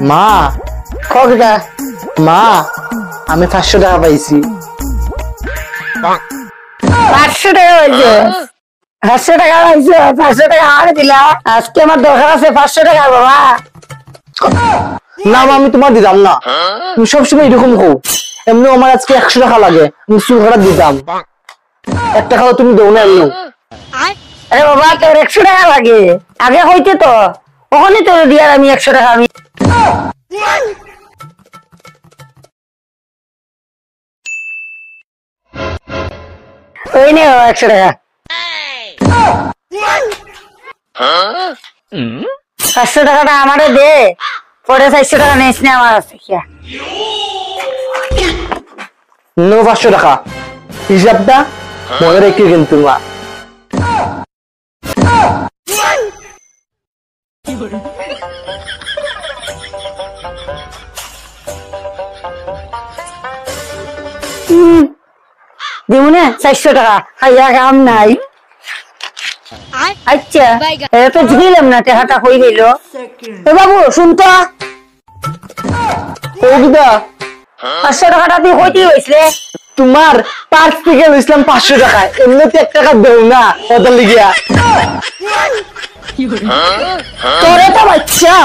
মা খগদা মা আমি 500 টাকা পাইছি। 500 টাকা হয়েছে। 500 টাকা হয়েছে, 500 টাকা আমাকে দিলা। আজকে আমার দরকার আছে 500 টাকা বাবা। না মা আমি তোমার দিতাম না, তুমি সবসময় এরকম হও। এমনি আমার আজকে 100 টাকা লাগে, আমি চুল কাটা দিতাম। 1 টাকাও তুমি দেও না এমনি। আরে বাবা তোর 100 টাকা লাগে, আগে হইতে তো ওখানে তোর দিয়ার আমি 100 টাকা আমি ওই নে 100 টাকা। 500 টাকাটা আমারে দে, পরে 400 টাকা নিস না আমার কাছে। নো 500 টাকা, হিসাবটা মনে রেখে কিন্তু মা। দিব না 400 টাকা, খাইয়া কাম নাই। আচ্ছা তো ঝিলাম না, টাকাটা হয়ে গেল। এ বাবু শুনতো, ও দিদা 500 টাকাটা তুই হইতে হয়েছিল। তোমার পার্ক থেকে লইছিলাম 500 টাকা, এমনিতে 1 টাকা দেও না কত লিগিয়া। তোরে তো বাচ্চা